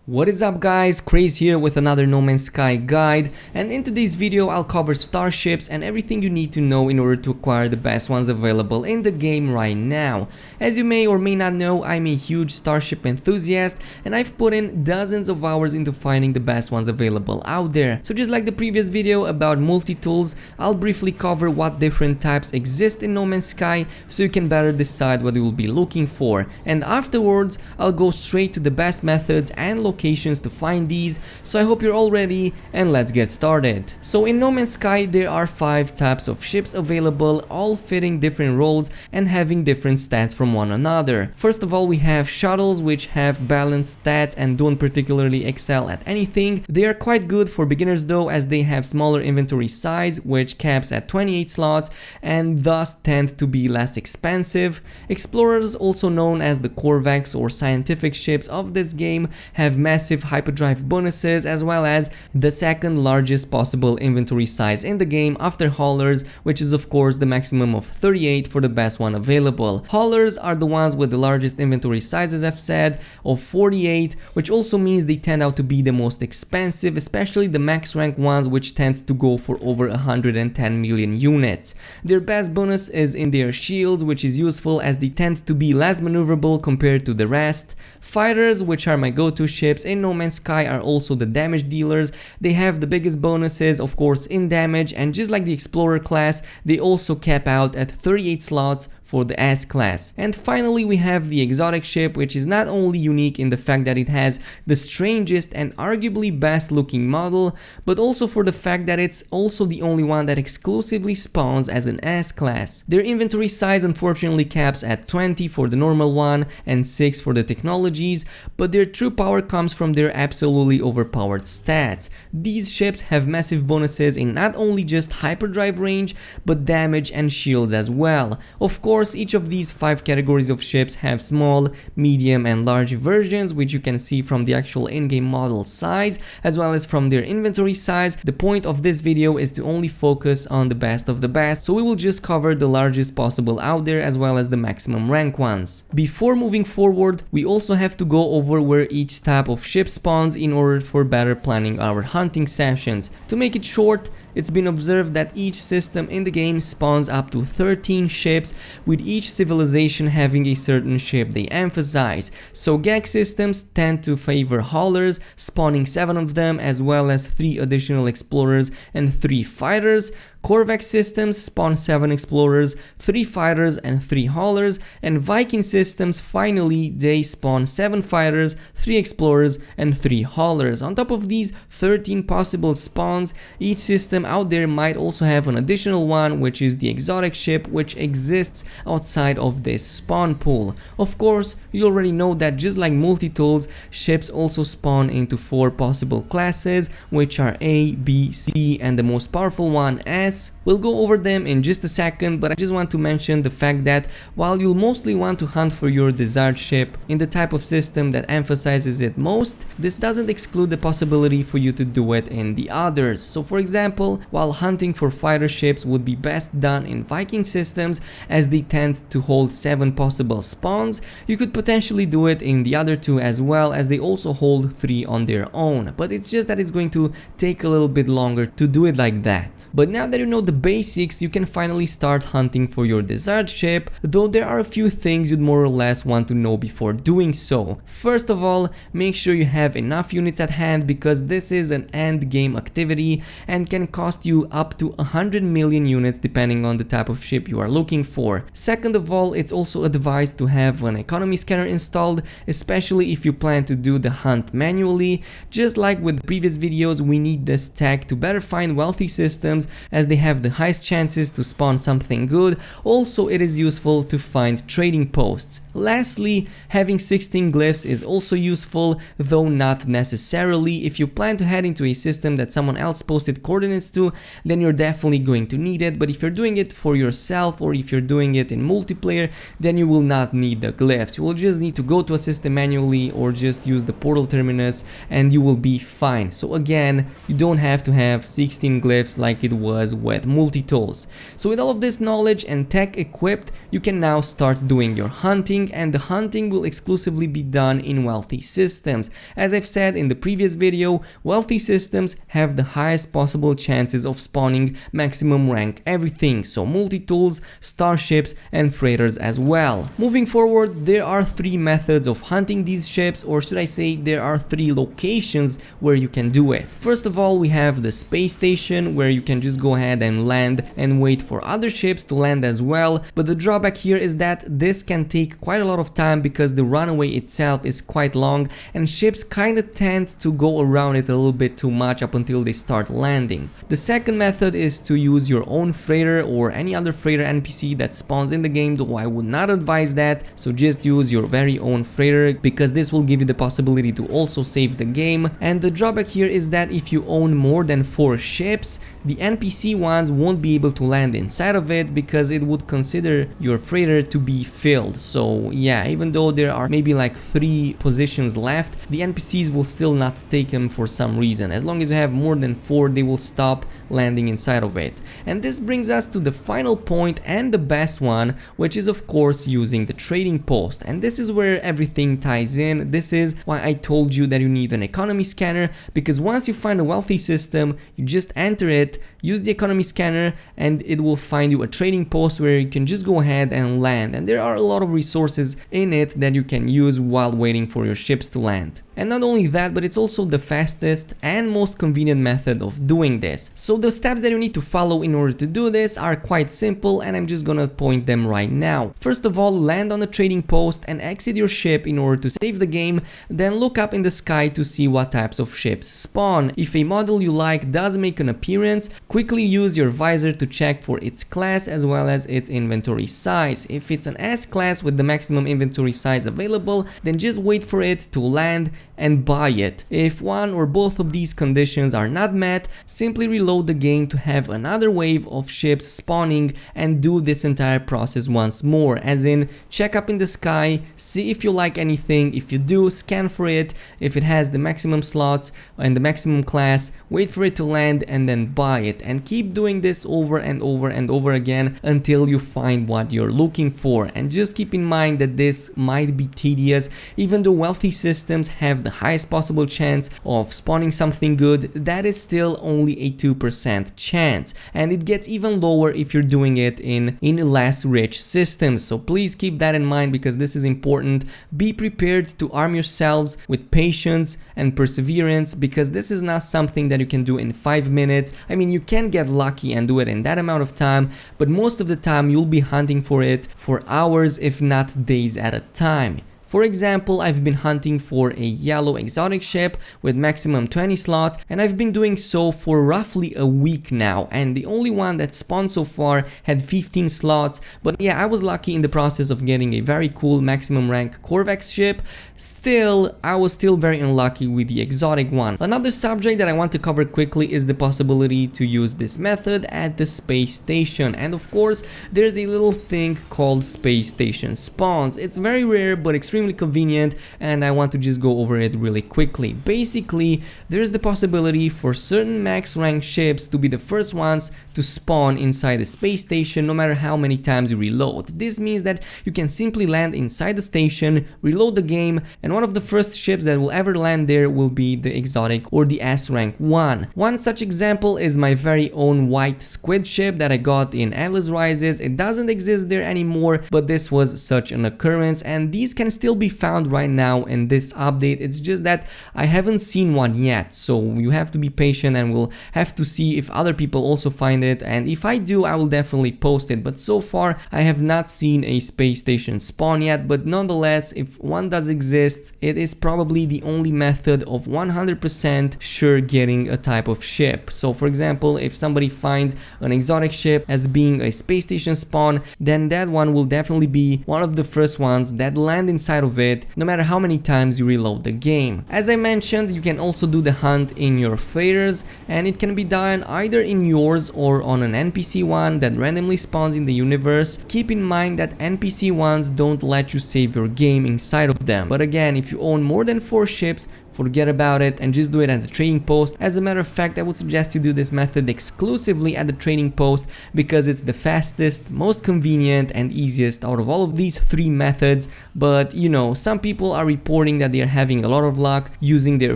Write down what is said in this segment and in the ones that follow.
What is up guys, Khraze here with another No Man's Sky guide, and in today's video I'll cover starships and everything you need to know in order to acquire the best ones available in the game right now. As you may or may not know, I'm a huge starship enthusiast and I've put in dozens of hours into finding the best ones available out there. So just like the previous video about multi-tools, I'll briefly cover what different types exist in No Man's Sky so you can better decide what you will be looking for, and afterwards I'll go straight to the best methods and locations to find these, so I hope you're all ready and let's get started. So in No Man's Sky there are 5 types of ships available, all fitting different roles and having different stats from one another. First of all, we have shuttles, which have balanced stats and don't particularly excel at anything. They are quite good for beginners though, as they have smaller inventory size, which caps at 28 slots and thus tend to be less expensive. Explorers, also known as the Corvex or scientific ships of this game, have massive hyperdrive bonuses as well as the second largest possible inventory size in the game after haulers, which is of course the maximum of 38 for the best one available. Haulers are the ones with the largest inventory size, as I've said, of 48, which also means they tend out to be the most expensive, especially the max rank ones, which tend to go for over 110 million units. Their best bonus is in their shields, which is useful as they tend to be less maneuverable compared to the rest. Fighters, which are my go-to ships in No Man's Sky, are also the damage dealers. They have the biggest bonuses, of course, in damage, and just like the Explorer class, they also cap out at 38 slots for the S class. And finally we have the exotic ship, which is not only unique in the fact that it has the strangest and arguably best looking model, but also for the fact that it's also the only one that exclusively spawns as an S class. Their inventory size unfortunately caps at 20 for the normal one and 6 for the technologies, but their true power comes from their absolutely overpowered stats. These ships have massive bonuses in not only just hyperdrive range, but damage and shields as well. Of course, each of these 5 categories of ships have small, medium and large versions, which you can see from the actual in-game model size as well as from their inventory size. The point of this video is to only focus on the best of the best, so we will just cover the largest possible out there as well as the maximum rank ones. Before moving forward, we also have to go over where each type of ship spawns in order for better planning our hunting sessions. To make it short, it's been observed that each system in the game spawns up to 13 ships, with each civilization having a certain ship they emphasize. So GAG systems tend to favor haulers, spawning 7 of them, as well as 3 additional explorers and 3 fighters. Corvex systems spawn 7 explorers, 3 fighters and 3 haulers, and Viking systems, finally, they spawn 7 fighters, 3 explorers and 3 haulers. On top of these 13 possible spawns, each system out there might also have an additional one, which is the exotic ship, which exists outside of this spawn pool. Of course, you already know that just like multi-tools, ships also spawn into 4 possible classes, which are A, B, C and the most powerful one, S. We'll go over them in just a second, but I just want to mention the fact that while you'll mostly want to hunt for your desired ship in the type of system that emphasizes it most, this doesn't exclude the possibility for you to do it in the others. So for example, while hunting for fighter ships would be best done in Viking systems as they tend to hold 7 possible spawns, you could potentially do it in the other 2 as well, as they also hold 3 on their own, but it's just that it's going to take a little bit longer to do it like that. But now that you know the basics, you can finally start hunting for your desired ship, though there are a few things you'd more or less want to know before doing so. First of all, make sure you have enough units at hand, because this is an end game activity and can cost you up to 100 million units depending on the type of ship you are looking for. Second of all, it's also advised to have an economy scanner installed, especially if you plan to do the hunt manually. Just like with the previous videos, we need this tech to better find wealthy systems as they have the highest chances to spawn something good. Also, it is useful to find trading posts. Lastly, having 16 glyphs is also useful, though not necessarily. If you plan to head into a system that someone else posted coordinates to, then you're definitely going to need it, but if you're doing it for yourself or if you're doing it in multiplayer, then you will not need the glyphs. You will just need to go to a system manually or just use the portal terminus and you will be fine. So again, you don't have to have 16 glyphs like it was with multi-tools. So with all of this knowledge and tech equipped, you can now start doing your hunting, and the hunting will exclusively be done in wealthy systems. As I've said in the previous video, wealthy systems have the highest possible chances of spawning maximum rank everything, so multi-tools, starships and freighters as well. Moving forward, there are three methods of hunting these ships, or should I say there are three locations where you can do it. First of all, we have the space station, where you can just go ahead and land and wait for other ships to land as well, but the drawback here is that this can take quite a lot of time because the runway itself is quite long and ships kinda tend to go around it a little bit too much up until they start landing. The second method is to use your own freighter or any other freighter NPC that spawns in the game, though I would not advise that, so just use your very own freighter because this will give you the possibility to also save the game. And the drawback here is that if you own more than 4 ships, the NPC ones won't be able to land inside of it because it would consider your freighter to be filled. So yeah, even though there are maybe like 3 positions left, the NPCs will still not take them for some reason. As long as you have more than 4, they will stop landing inside of it. And this brings us to the final point and the best one, which is of course using the trading post. And this is where everything ties in. This is why I told you that you need an economy scanner, because once you find a wealthy system, you just enter it, use the economy scanner, and it will find you a trading post where you can just go ahead and land. And there are a lot of resources in it that you can use while waiting for your ships to land. And not only that, but it's also the fastest and most convenient method of doing this. So the steps that you need to follow in order to do this are quite simple, and I'm just gonna point them right now. First of all, land on the trading post and exit your ship in order to save the game, then look up in the sky to see what types of ships spawn. If a model you like does make an appearance, quickly use your visor to check for its class as well as its inventory size. If it's an S class with the maximum inventory size available, then just wait for it to land and buy it. If one or both of these conditions are not met, simply reload the game to have another wave of ships spawning and do this entire process once more, as in check up in the sky, see if you like anything. If you do, scan for it. If it has the maximum slots and the maximum class, wait for it to land and then buy it, and keep doing this over and over and over again until you find what you're looking for. And just keep in mind that this might be tedious. Even though wealthy systems have the highest possible chance of spawning something good, that is still only a 2% chance, and it gets even lower if you're doing it in less rich systems. So please keep that in mind because this is important. Be prepared to arm yourselves with patience and perseverance, because this is not something that you can do in 5 minutes. I mean, you can get lucky and do it in that amount of time, but most of the time you'll be hunting for it for hours if not days at a time. For example, I've been hunting for a yellow exotic ship with maximum 20 slots, and I've been doing so for roughly a week now, and the only one that spawned so far had 15 slots. But yeah, I was lucky in the process of getting a very cool maximum rank Corvex ship. Still, I was still very unlucky with the exotic one. Another subject that I want to cover quickly is the possibility to use this method at the space station. And of course, there's a little thing called space station spawns. It's very rare but extremely convenient, and I want to just go over it really quickly. Basically, there's the possibility for certain max rank ships to be the first ones to spawn inside the space station no matter how many times you reload. This means that you can simply land inside the station, reload the game, and one of the first ships that will ever land there will be the exotic or the S rank one. One such example is my very own white squid ship that I got in Atlas Rises. It doesn't exist there anymore, but this was such an occurrence, and these can still be found right now in this update. It's just that I haven't seen one yet, so you have to be patient and we'll have to see if other people also find it, and if I do, I will definitely post it. But so far I have not seen a space station spawn yet, but nonetheless, if one does exist, it is probably the only method of 100% sure getting a type of ship. So for example, if somebody finds an exotic ship as being a space station spawn, then that one will definitely be one of the first ones that land inside of it, no matter how many times you reload the game. As I mentioned, you can also do the hunt in your freighters, and it can be done either in yours or on an NPC one that randomly spawns in the universe. Keep in mind that NPC ones don't let you save your game inside of them, but again, if you own more than 4 ships, forget about it and just do it at the trading post. As a matter of fact, I would suggest you do this method exclusively at the trading post because it's the fastest, most convenient and easiest out of all of these three methods. But you know, some people are reporting that they are having a lot of luck using their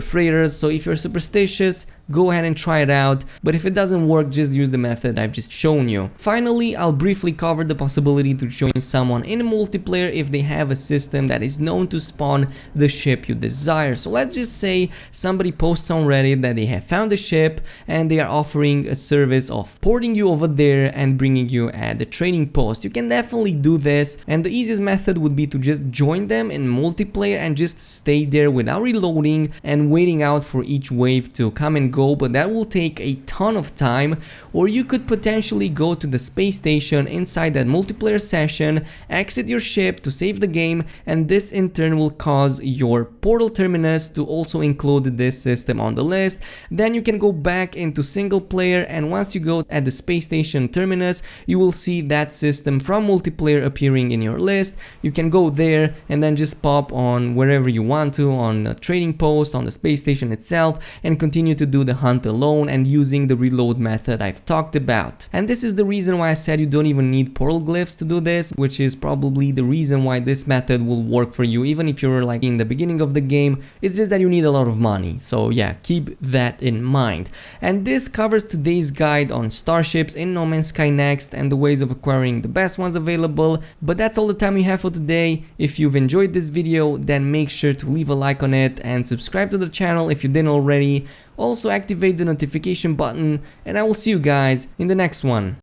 freighters, so if you're superstitious, go ahead and try it out, but if it doesn't work, just use the method I've just shown you. Finally, I'll briefly cover the possibility to join someone in a multiplayer if they have a system that is known to spawn the ship you desire. So let's just say somebody posts on Reddit that they have found a ship and they are offering a service of porting you over there and bringing you at the trading post. You can definitely do this, and the easiest method would be to just join them in multiplayer and just stay there without reloading and waiting out for each wave to come and go, but that will take a ton of time. Or you could potentially go to the space station inside that multiplayer session, exit your ship to save the game, and this in turn will cause your portal terminus to also include this system on the list. Then you can go back into single player, and once you go at the space station terminus, you will see that system from multiplayer appearing in your list. You can go there and then just pop on wherever you want to, on the trading post, on the space station itself, and continue to do the hunt alone and using the reload method I've talked about. And this is the reason why I said you don't even need portal glyphs to do this, which is probably the reason why this method will work for you even if you're like in the beginning of the game. It's just that you need a lot of money, so yeah, keep that in mind. And this covers today's guide on starships in No Man's Sky Next and the ways of acquiring the best ones available. But that's all the time we have for today. If you've enjoyed this video, then make sure to leave a like on it and subscribe to the channel if you didn't already. Also activate the notification button, and I will see you guys in the next one.